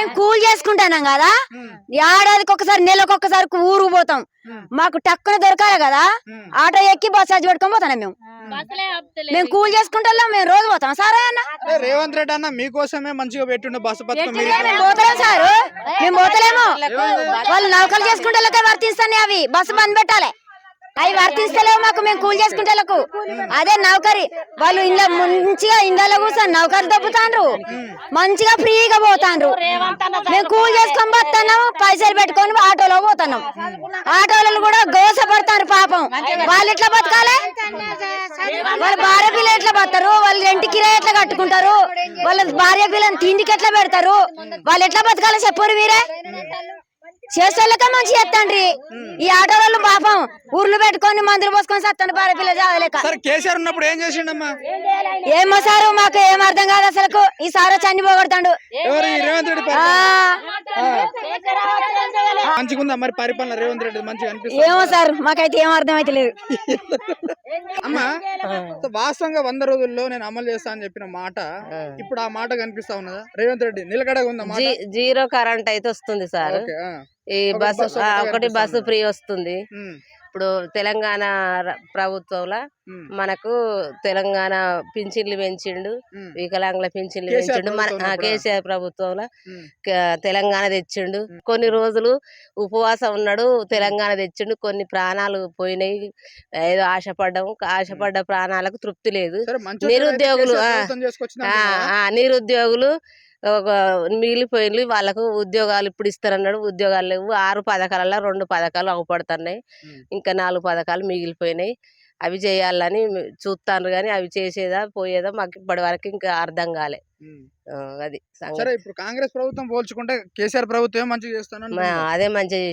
మేము కూలి చేసుకుంటున్నాం కదా, ఏడాదికి ఒకసారి నెలకు ఒకసారి ఊరు పోతాం. మాకు టక్కున దొరకాలి కదా, ఆటో ఎక్కి బస్ ఛార్జ్ పెట్టుకొని పోతాం. మేము కూలి చేసుకుంటాం, మేము రోజు పోతాం. సరే అన్న రేవంత్ రెడ్డి అన్న మీకోసమే మంచిగా పెట్టిండు బస్సు పథకం. మేము పోతలేము సారు, మేము పోతలేము. వాళ్ళు నౌకలు చేసుకుంటే వర్తిస్తాయి, అవి బస్సు బంద్ పెట్టాలి. అవి వర్తిస్తలేవు మాకు, మేము కూలి చేసుకుంటేలకు. అదే నౌకరి వాళ్ళు ఇంట్లో మంచిగా ఇంట్లో కూర్చొని నౌకరి దొబ్బుతాండ్రు, మంచిగా ఫ్రీగా పోతాండ్రు. మేము కూలి చేసుకొని పోతున్నాం, పైసలు పెట్టుకొని ఆటోలో పోతున్నాం. ఆటోలలో కూడా గోస పడతారు పాపం. వాళ్ళు ఎట్లా బతకాలి? వాళ్ళ భార్య పిల్లలు ఎట్లా బతారు? వాళ్ళు రెంట్ కిరాయి ఎట్లా కట్టుకుంటారు? వాళ్ళ భార్య పిల్లలు తిండికి ఎట్లా పెడతారు? వాళ్ళు ఎట్లా బతకాలి చెప్పరు మీరే? చేసేళ్ళకే మంచి చేస్తాండ్రి. ఈ ఆటో వాళ్ళు పాపం ఊర్లు పెట్టుకొని మందులు పోసుకొని సత్తాను భార్య పిల్ల చావలేక. కేసీఆర్ ఉన్నప్పుడు ఏం చేసిండమ్మా? ఏమో సారు మాకు ఏం అర్థం కాదు అసలు. ఈ సారు చన్ని పోగొడతాడు. మంచిగుందా మరి పరిపాలన రేవంత్ రెడ్డి? మంచిగా అనిపిస్తుంది. ఏమో సార్ మాకైతే ఏం అర్థం అయితే లేదు. అమ్మా వాస్తవంగా 100 రోజుల్లో నేను అమలు చేస్తా అని చెప్పిన మాట ఇప్పుడు ఆ మాట కనిపిస్తా ఉన్నదా? రేవంత్ రెడ్డి నిలకడగా ఉందా? జీరో కరెంట్ అయితే వస్తుంది సార్. ఈ బస్సు ఒకటి బస్సు ఫ్రీ వస్తుంది. ఇప్పుడు తెలంగాణ ప్రభుత్వంలో మనకు తెలంగాణ పింఛన్లు పెంచిండు, వికలాంగుల పింఛన్లు పెంచిండు. మన కేసీఆర్ ప్రభుత్వంలో తెలంగాణ తెచ్చిండు. కొన్ని రోజులు ఉపవాసం ఉన్నాడు, తెలంగాణ తెచ్చిండు. కొన్ని ప్రాణాలు పోయినాయి. ఏదో ఆశపడ్డ ప్రాణాలకు తృప్తి లేదు. నిరుద్యోగులు మిగిలిపోయింది. వాళ్ళకు ఉద్యోగాలు ఇప్పుడు ఇస్తారన్నాడు, ఉద్యోగాలు లేవు. 6 పథకాలలో 2 పథకాలు అవ్వపడుతున్నాయి, ఇంకా 4 పథకాలు మిగిలిపోయినాయి. అవి చేయాలని చూస్తాను కానీ అవి చేసేదా పోయేదా మాకు ఇప్పటి వరకు ఇంకా అర్థం కాలే. అది ఇప్పుడు కాంగ్రెస్ ప్రభుత్వం పోల్చుకుంటే కేసీఆర్ ప్రభుత్వం మంచిగా చేస్తాను. అదే మంచిగా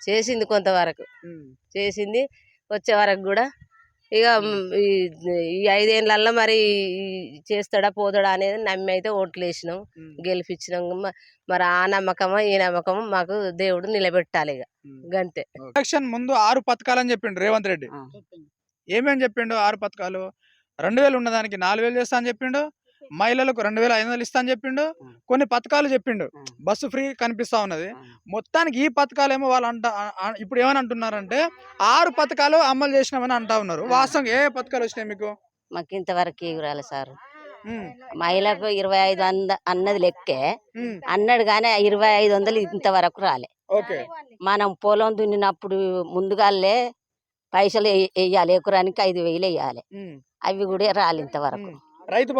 చేసింది కొంతవరకు చేసింది. వచ్చే వరకు కూడా ఇక ఈ 5 ఏళ్ళల్లో మరి చేస్తాడా పోతాడా అనేది నమ్మి అయితే ఓట్లు వేసినాం, గెలిపించినాం. మరి ఆ నమ్మకమో ఈ నమ్మకమో మాకు దేవుడు నిలబెట్టాలి. ఇక గంతే. ఎలక్షన్ ముందు 6 పథకాలు అని చెప్పిండు రేవంత్ రెడ్డి. ఏమేమి చెప్పిండు? 6 పథకాలు. 2000 ఉన్నదానికి 4000 చేస్తా అని చెప్పిండు, మహిళలకు 2500 ఇస్తా అని చెప్పిండు, కొన్ని పథకాలు చెప్పిండు. బస్సు ఫ్రీ కనిపిస్తా ఉన్నది. మొత్తానికి ఈ పథకాలు ఏమో వాళ్ళు ఇప్పుడు ఏమని అంటున్నారంటే 6 పథకాలు అమలు చేసినామని అంటా ఉన్నారు. వాస్తవంగా ఏ పథకాలు వచ్చినాయి మీకు? మాకు ఇంతవరకు రాలే సార్. మహిళకు 25 అన్నది లెక్కే అన్నాడు కానీ 2500 ఇంతవరకు రాలే. మనం పొలం దున్నినప్పుడు ముందుగాలే పైసలు వేయాలి, ఎకరానికి 5000 వేయాలి. అవి కూడా రాలే ఇంతవరకు. రైతు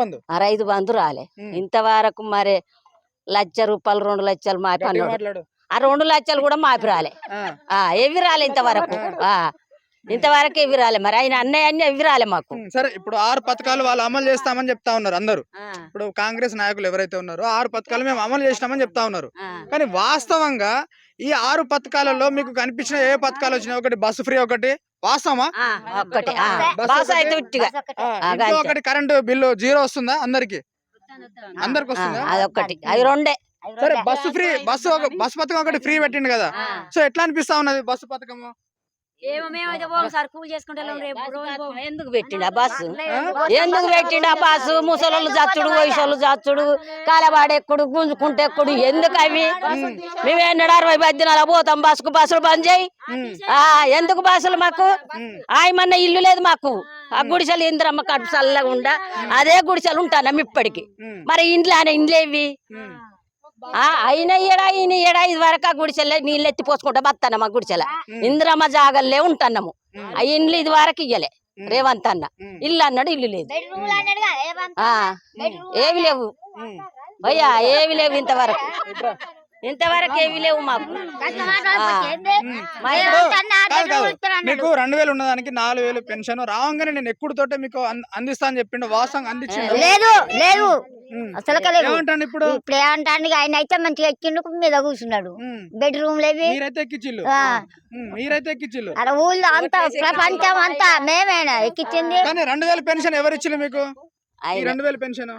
బంధు రాలే ఇంతవరకు. మరి ₹1,00,000 2 లక్షలు మాపి అన్నాడు. ఆ 2 లక్షలు కూడా మాపి రాలే, ఎవి రాలే ఇంతవరకు. ఇంతవరకు ఎవి రాలే. మరి ఆయన అన్నీ ఎవి రాలే మాకు. సరే, ఇప్పుడు 6 పథకాలు వాళ్ళు అమలు చేస్తామని చెప్తా ఉన్నారు అందరూ. ఇప్పుడు కాంగ్రెస్ నాయకులు ఎవరైతే ఉన్నారో 6 పథకాలు మేము అమలు చేసినామని చెప్తా ఉన్నారు. కానీ వాస్తవంగా ఈ 6 పథకాలలో మీకు కనిపించిన ఏ పథకాలు వచ్చినాయి? ఒకటి బస్సు ఫ్రీ, ఒకటి వాస్తవమా? ఒకటి కరెంటు బిల్లు 0 వస్తుందా అందరికి? అందరికి వస్తుందా? అదొకటి, అవి 2. సరే, బస్సు ఫ్రీ, బస్సు పథకం ఒకటి ఫ్రీ పెట్టిండు కదా. సో ఎట్లా అనిపిస్తా ఉన్నది బస్సు పథకము? ఎందుకు పెట్టిండు ఆ బస్సు? ఎందుకు పెట్టిండు ఆ బస్సు? ముసలోళ్ళు చచ్చుడు, వయసోళ్ళు చచ్చుడు, కాలబాడెక్కుడు, గుంజుకుంటే ఎక్కుడు. ఎందుకు అవి? మేమేనాడు 60 దినాలు పోతాం బస్సుకు. బస్సులు బంద్ చేయి. ఎందుకు బస్సులు మాకు? ఆయమన్న ఇల్లు లేదు మాకు. ఆ గుడిసెలు ఇంద్రమ్మ కడుపు చల్లగా ఉండ అదే గుడిసెలు ఉంటాను ఇప్పటికి. మరి ఇంట్లో ఇవి అయిన ఏడా ఇది వరకు ఆ గుడిసెల్లే నీళ్ళు ఎత్తి పోసుకుంటా బతాను. మా గుడిసెల ఇంద్రమ్మ జాగల్లే ఉంటున్నాము. ఆ ఇండ్లు ఇది వరకు ఇయ్యలే రేవంత్ అన్న. ఇల్లు అన్నాడు, ఇల్లు లేదు. ఏవి లేవు భయ్యా, ఏవి లేవు ఇంతవరకు. ఏవి లేవు మాకు. మీకు 2000 ఉన్నదానికి 4000 పెన్షన్ రావంగానే నేను ఎక్కుడుతోటే మీకు అందిస్తా అని చెప్పిండు. వాస్తవంగా అందించిండు? లేదు అసలు ఏమంటాను ఇప్పుడు? ఏమంటాను? ఆయన అయితే మంచిగా ఎక్కిండు, మీద కూర్చున్నాడు. బెడ్రూమ్ లేవి. మీరైతే ఎక్కించిల్లు అక్కడ ఊళ్ళో అంతా ప్రపంచం అంతా మేమేనా ఎక్కించింది. కానీ 2000 పెన్షన్ ఎవరు ఇచ్చిల్లు మీకు? 2000 పెన్షన్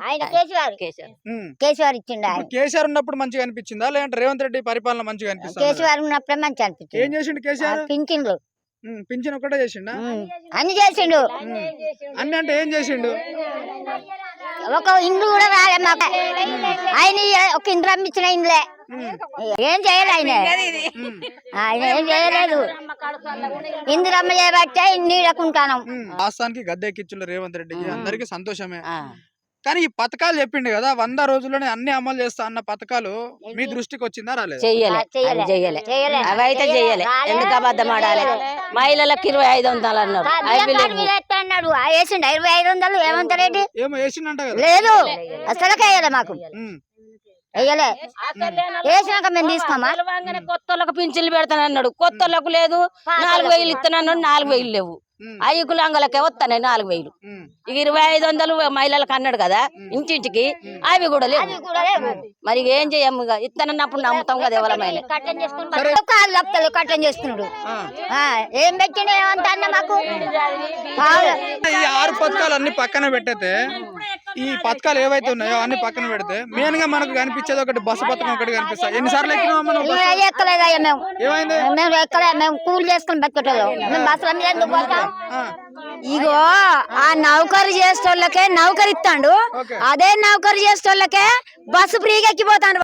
కేసీఆర్ ఇచ్చిండు. కేసీఆర్ ఉన్నప్పుడు మంచిగా అనిపించిందా, లేదంటే రేవంత్ రెడ్డి పరిపాలన మంచిగా అనిపిస్తుంది? కేసీఆర్ ఉన్నప్పుడే మంచిగా అనిపించింది. ఏం చేసిండు కేసీఆర్? పింఛన్లు. పింఛన్ ఒకటే చేసిండా? అన్ని చేసిండు. అన్ని అంటే ఏం చేసిండు? ఒక ఇండ్లు కూడా రాలే మాకు. ఆయన ఒక ఇండ్లు అమ్మించిన ఇండ్లే ఏం చేయలే ఆయన ఏం చేయలేదు. ఇందిరమ్మ చేయబట్టే నీడకుంటాను. వాస్తవానికి గద్దె ఎక్కించుల రేవంత్ రెడ్డికి అందరికి సంతోషమే. కానీ ఈ పథకాలు చెప్పిండు కదా 100 రోజుల్లోనే అన్ని అమలు చేస్తా అన్న పథకాలు మీ దృష్టికి వచ్చిందా రాలేదు? చెయ్యలే అవి అయితే చెయ్యలే. ఎందుకు అబద్ధం ఆడాలి? మహిళలకు 2500 అన్నారు. అన్నాడు వేసిండు 2500. ఏమంత రెడ్డి ఏమో వేసిండంట కదా. లేదు అసలుకే వేయలే మాకు. వేయలే వేసినాక మేము తీసుకోమా. కొత్తలకు పింఛన్లు పెడతానన్నాడు. కొత్తలకు లేదు. 4000 ఇస్తానన్నాడు. 4000 లేవు. అయ్యకులంగలకే వస్తాయి 4000. ఇక 2500 మహిళలకు అన్నాడు కదా ఇంటింటికి. అవి కూడా లేవు. మరి ఏం చేయము? ఇస్తానన్నప్పుడు నమ్ముతాం కదా ఎవరమైనా. కాళ్ళు లప్తలు కట్టం చేస్తున్నాడు. ఏం పెట్టిండు ఏమంత అన్న మాకు. ఈ 6 పథకాలు అన్ని పక్కన పెట్టితే ఈ పథకాలు ఏవైతే ఉన్నాయో అన్ని పక్కన పెడితే మెయిన్ గా మనకు కనిపించేది ఒకటి బస్సు పథకం ఒకటి కనిపిస్తాయి. ఎన్నిసార్లు ఎక్కలేదయ్యా మేము. ఏమైంది? మేము ఎక్కలే. మేము కూలి చేసుకుని బతికేటోళ్ళు. మేము బస్సుల మీద ఎందుకు పోతాం? ఇగో ఆ నౌకరు చేసేటోళ్ళకే నౌకరు ఇస్తాడు. అదే నౌకరు చేసేటోళ్ళకే బస్సు ఫ్రీగా ఎక్కిపోతాడు.